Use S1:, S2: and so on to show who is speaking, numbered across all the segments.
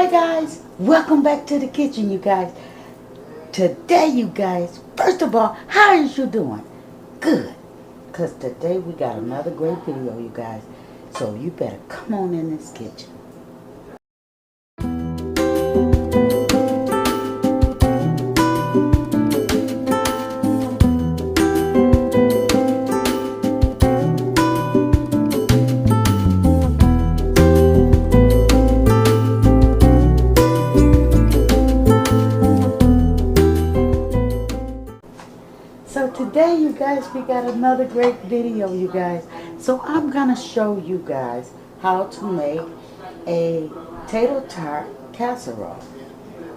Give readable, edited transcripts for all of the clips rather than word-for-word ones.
S1: Hi guys, welcome back to the kitchen, you guys. Today, you guys, first of all, how is you doing? Good, because today we got another great video, you guys. So you better come on in this kitchen. So today, you guys, we got another great video, you guys. So I'm gonna show you guys how to make a tater tot casserole.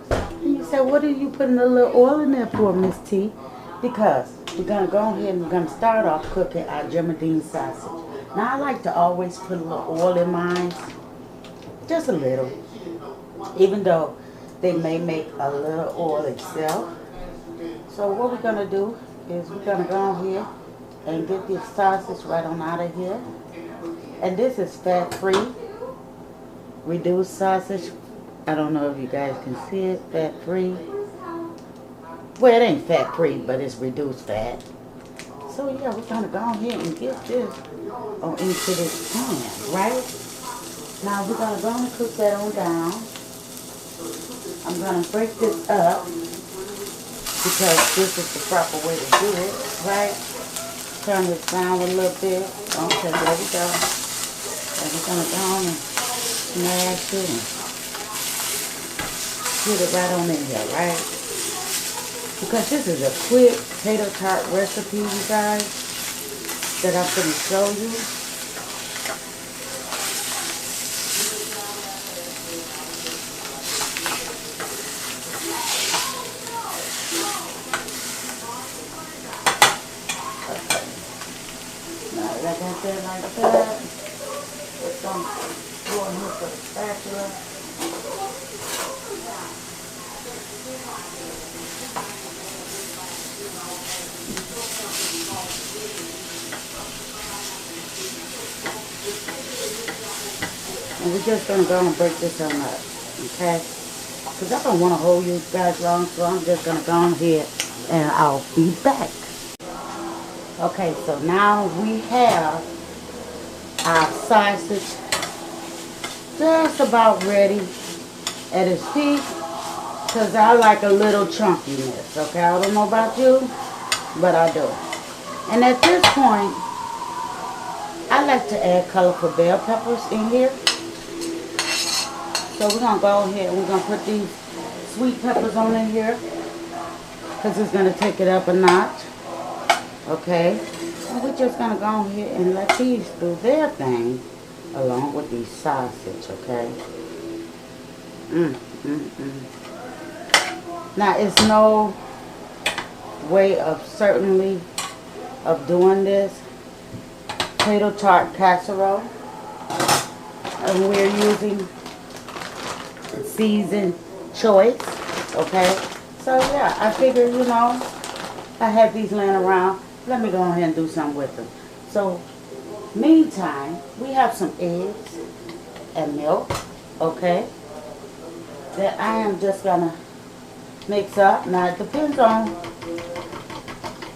S1: And you say, what are you putting a little oil in there for, Miss T? Because we're gonna go ahead and we're gonna start off cooking our Germandine sausage. Now I like to always put a little oil in mine, just a little, even though they may make a little oil itself. So what we're gonna do is we're gonna go on here and get this sausage right on out of here. And this is fat-free, reduced sausage. I don't know if you guys can see it, fat-free. Well, it ain't fat-free, but it's reduced fat. So yeah, we're gonna go on here and get this on into this pan, right? Now we're gonna go and cook that on down. I'm gonna break this up, because this is the proper way to do it, right? Turn this down a little bit. Okay, there we go. And we're going to go on and smash it and put it right on in here, right? Because this is a quick tater tot recipe, you guys, that I'm going to show you. Like that. It's going to go in here for the spatula. And we're just going to go and break this on up, okay? Because I don't want to hold you guys long, so I'm just going to go on here and I'll be back. Okay, so now we have our sausage just about ready at its peak, because I like a little chunkiness, okay? I don't know about you, but I do. And at this point, I like to add colorful bell peppers in here. So we're going to go ahead and we're going to put these sweet peppers on in here, because it's going to take it up a notch. Okay, and we're just going to go on here and let these do their thing along with these sausage, okay? Now, it's no way of certainly of doing this tater tot casserole. And we're using seasoned choice, okay? So, yeah, I figured, you know, I have these laying around. Let me go ahead and do something with them. So, meantime, we have some eggs and milk, okay, that I am just going to mix up. Now, it depends on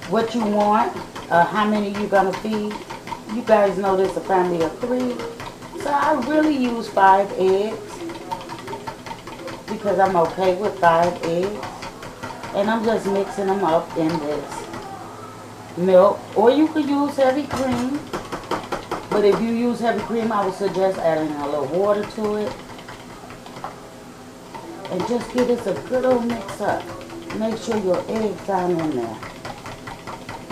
S1: what you want, how many you're going to feed. You guys know this is a family of 3. So, I really use 5 eggs because I'm okay with 5 eggs. And I'm just mixing them up in this milk, or you could use heavy cream, but if you use heavy cream, I would suggest adding a little water to it, and just give this a good old mix up. Make sure your eggs down in there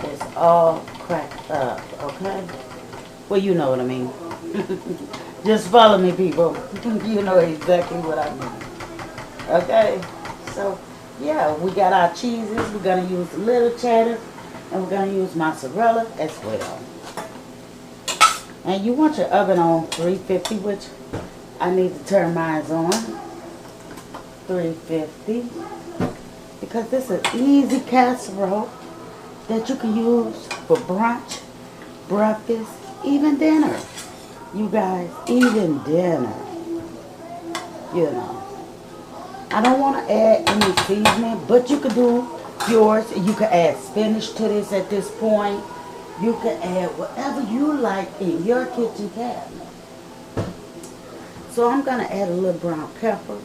S1: is all cracked up, okay? Well, you know what I mean. Just follow me, people. You know exactly what I mean. Okay, so yeah, we got our cheeses. We're going to use a little cheddar, and we're going to use mozzarella as well. And you want your oven on 350, which I need to turn mine on 350, because this is an easy casserole that you can use for brunch, breakfast, even dinner. You guys, even dinner, you know. I don't want to add any seasoning, but you could do yours. You could add spinach to this at this point. You can add whatever you like in your kitchen cabinet. So I'm going to add a little brown pepper.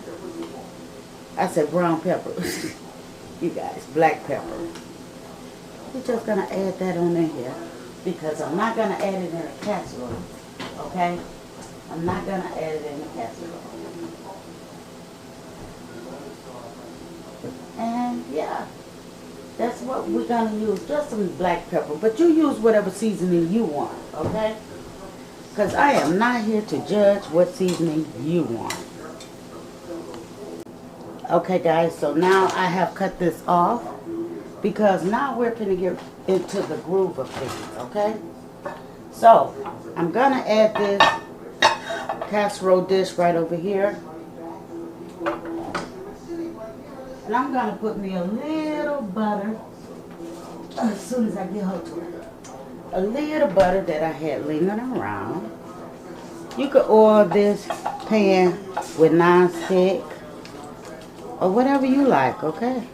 S1: I said brown pepper. You guys, black pepper. We're just going to add that on in here because I'm not going to add it in a casserole. Okay? I'm not going to add it in a casserole. And yeah, that's what we're going to use. Just some black pepper. But you use whatever seasoning you want. Okay? Because I am not here to judge what seasoning you want. Okay guys, so now I have cut this off because now we're going to get into the groove of things, okay? So, I'm going to add this casserole dish right over here. And I'm going to put me a little butter as soon as I get hold to it. A little butter that I had lingering around. You could oil this pan with non-stick or whatever you like, okay?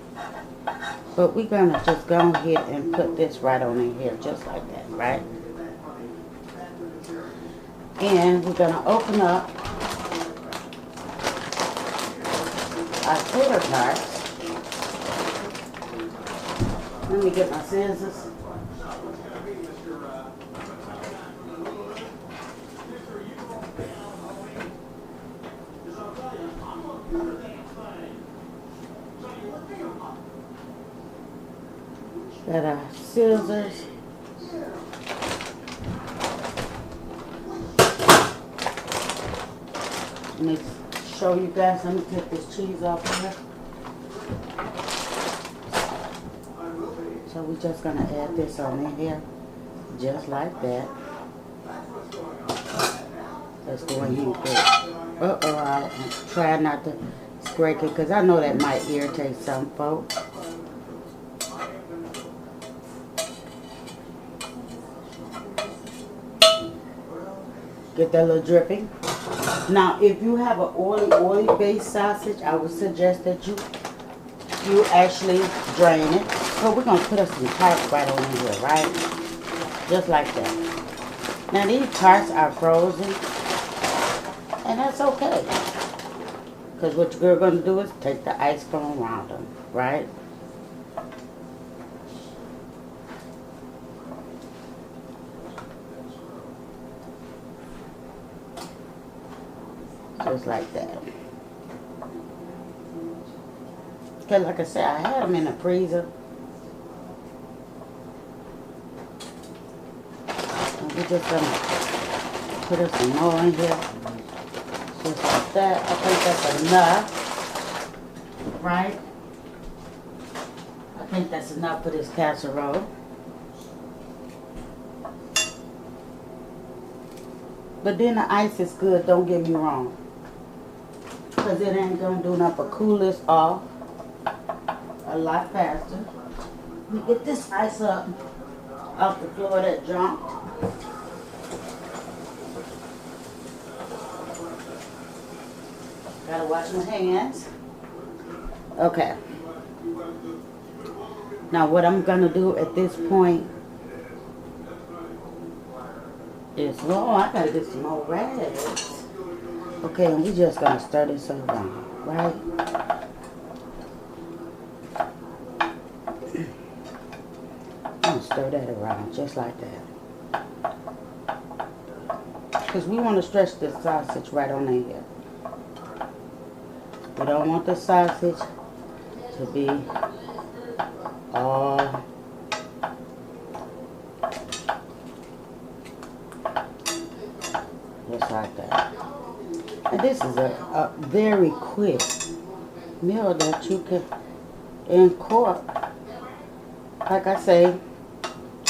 S1: But we're going to just go ahead and put this right on in here, just like that, right? And we're going to open up our tater tots. Let me get my scissors. Got our scissors. Let me show you guys. Let me take this cheese off here. So we're just gonna add this on in here, just like that. Let's go ahead and put. I'll try not to scrape it because I know that might irritate some folks. Get that little dripping. Now, if you have an oily based sausage, I would suggest that you actually drain it. So we're gonna put us some tarts right on in here, right? Just like that. Now these tarts are frozen, and that's okay. Because what you're gonna do is take the ice from around them, right? Just like that. Okay, like I said, I had them in the freezer. And we're just gonna put us some more in here. Just like that. I think that's enough. Right? I think that's enough for this casserole. But then the ice is good, don't get me wrong. Because it ain't going to do nothing but cool this off a lot faster. Let me get this ice up off the floor that jumped. Gotta wash my hands. Okay. Now what I'm going to do at this point is, oh, I gotta get some more rags. Okay, and we just gonna stir this around, right? I'm gonna stir that around just like that. Because we want to stretch this sausage right on in here. We don't want the sausage to be all just like that. And this is a very quick meal that you can incorporate. Like I say,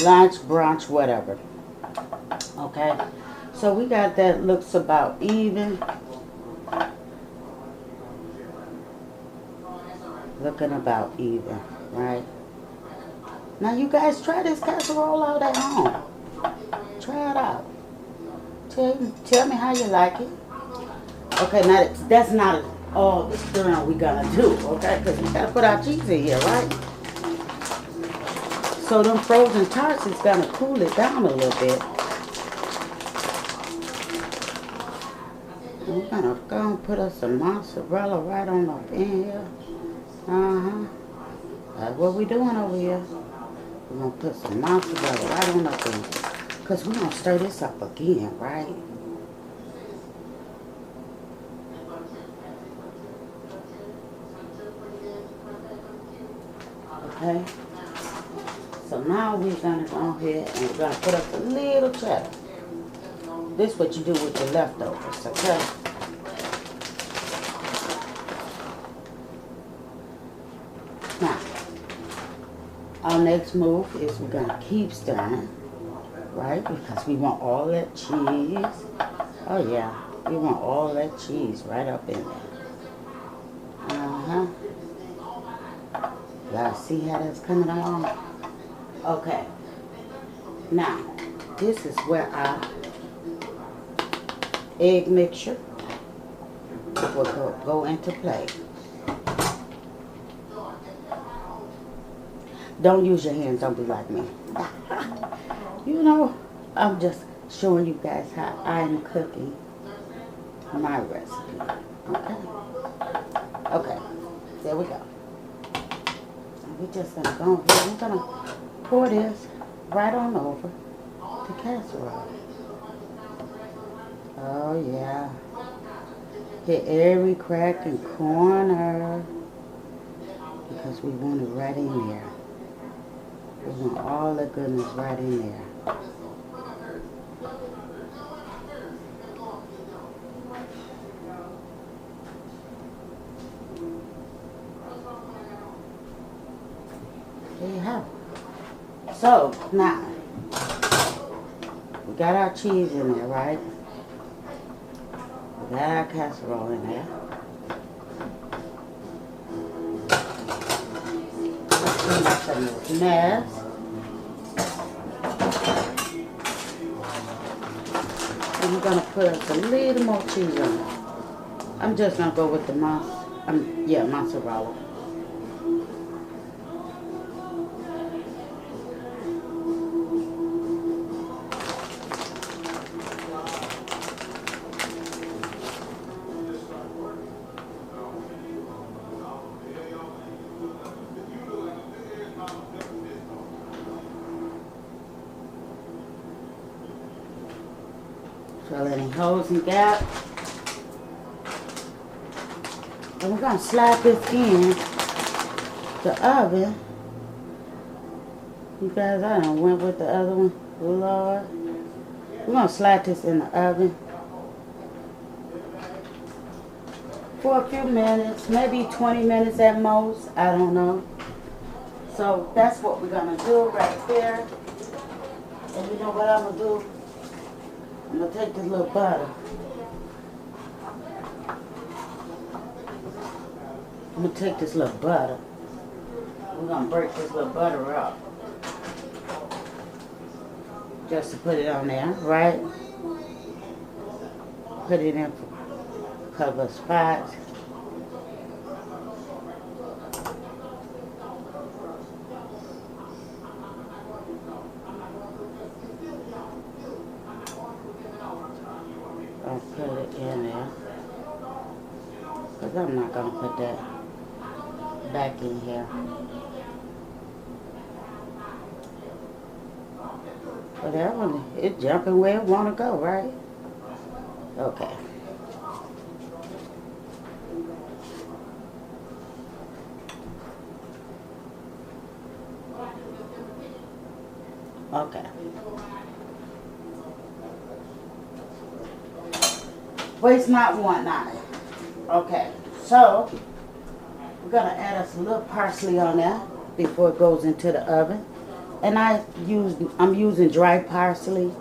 S1: lunch, brunch, whatever. Okay. So we got that, looks about even. Looking about even, right? Now you guys try this casserole out at home. Try it out. Tell me how you like it. Okay, now that's not all the stirring we gonna do, okay? Because we gotta put our cheese in here, right? So them frozen tarts is gonna cool it down a little bit. We're gonna go and put us some mozzarella right on up in here. That's what we're doing over here. We're gonna put some mozzarella right on up in here. Because we're gonna stir this up again, right? Okay. So now we're gonna go ahead and we're gonna put up a little cheddar. This is what you do with your leftovers, okay? Now, our next move is we're gonna keep stirring, right? Because we want all that cheese. Oh yeah, we want all that cheese right up in there. Y'all see how that's coming along? Okay. Now, this is where our egg mixture will go into play. Don't use your hands, don't be like me. You know, I'm just showing you guys how I'm cooking my recipe. Okay? Okay, there we go. We're just gonna go ahead. We're gonna pour this right on over the casserole. Oh yeah. Hit every crack and corner because we want it right in there. We want all the goodness right in there. There you have it. So, now, we got our cheese in there, right? We got our casserole in there. Let's clean up some of this mess. And we're going to put us a little more cheese on it. I'm just going to go with the mozzarella. Fill any holes and gaps. And we're going to slide this in the oven. You guys, I done went with the other one. Lord. We're going to slide this in the oven for a few minutes, maybe 20 minutes at most. I don't know. So that's what we're going to do right there. And you know what I'm going to do? I'm going to take this little butter. I'm going to take this little butter. We're going to break this little butter up. Just to put it on there, right? Put it in a couple of spots. I'll put it in there. Because I'm not going to put that back in here. But that one, it's jumping where it want to go, right? Okay. Okay. Waste not, want not. Okay. So, we're going to add us a little parsley on there before it goes into the oven. And I'm using dry parsley.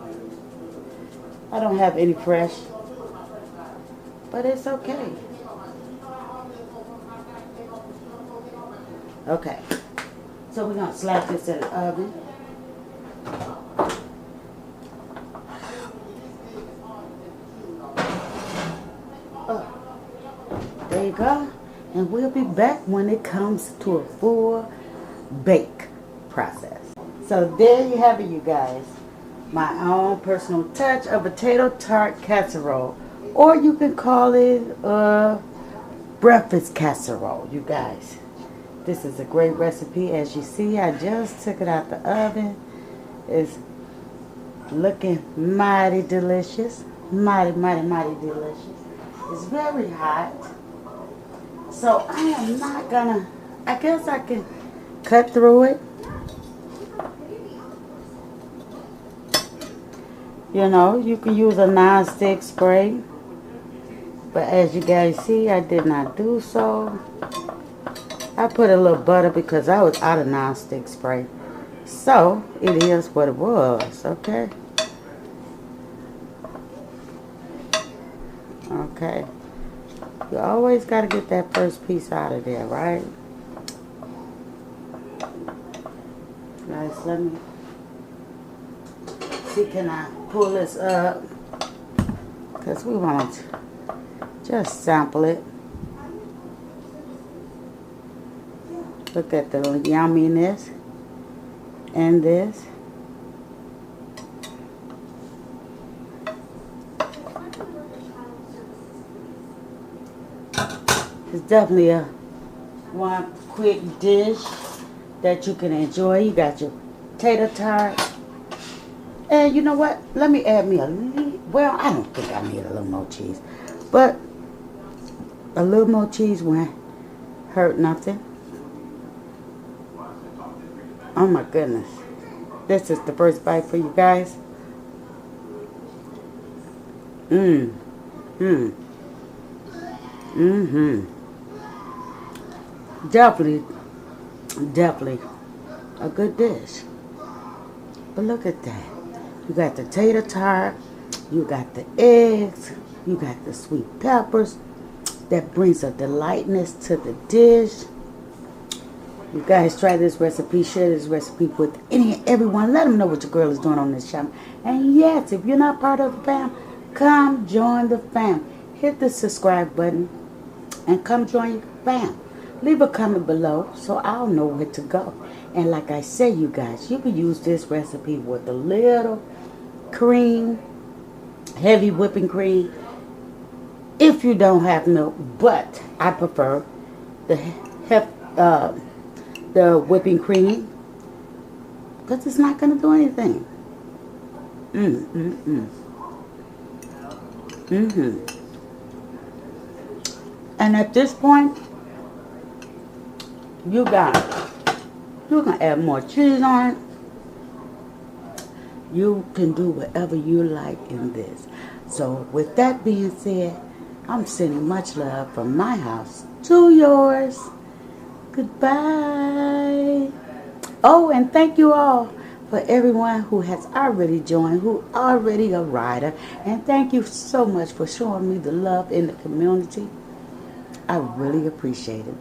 S1: I don't have any fresh, but it's okay. Okay, so we're gonna slap this in the oven. There you go. go. And we'll be back when it comes to a full bake process. So there you have it, you guys. My own personal touch of a tater tot casserole. Or you can call it a breakfast casserole, you guys. This is a great recipe. As you see, I just took it out the oven. It's looking mighty delicious. Mighty, mighty, mighty delicious. It's very hot. So I am not gonna, I guess I can cut through it. You know, you can use a non-stick spray. But as you guys see, I did not do so. I put a little butter because I was out of non-stick spray. So, it is what it was, okay? Okay. You always got to get that first piece out of there, right? Guys, let me see, can I pull this up? Because we want to just sample it. Look at the yumminess in this. It's definitely a one quick dish that you can enjoy. You got your tater tot. And you know what? Let me add me a little, well, I don't think I need a little more cheese. But a little more cheese won't hurt nothing. Oh my goodness. This is the first bite for you guys. Definitely a good dish. But look at that. You got the tater tot, you got the eggs, you got the sweet peppers. That brings a delightness to the dish. You guys try this recipe, share this recipe with any and everyone. Let them know what your girl is doing on this channel. And yes, if you're not part of the fam, come join the fam. Hit the subscribe button and come join your fam. Leave a comment below so I'll know where to go. And like I say, you guys, you can use this recipe with a little cream, heavy whipping cream, if you don't have milk. But I prefer the whipping cream because it's not going to do anything. And at this point, you can add more cheese on it. You can do whatever you like in this. So with that being said, I'm sending much love from my house to yours. Goodbye. Oh, and thank you all for everyone who has already joined, who already a rider. And thank you so much for showing me the love in the community. I really appreciate it.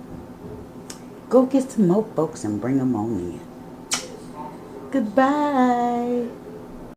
S1: Go get some more folks and bring them on in. Goodbye.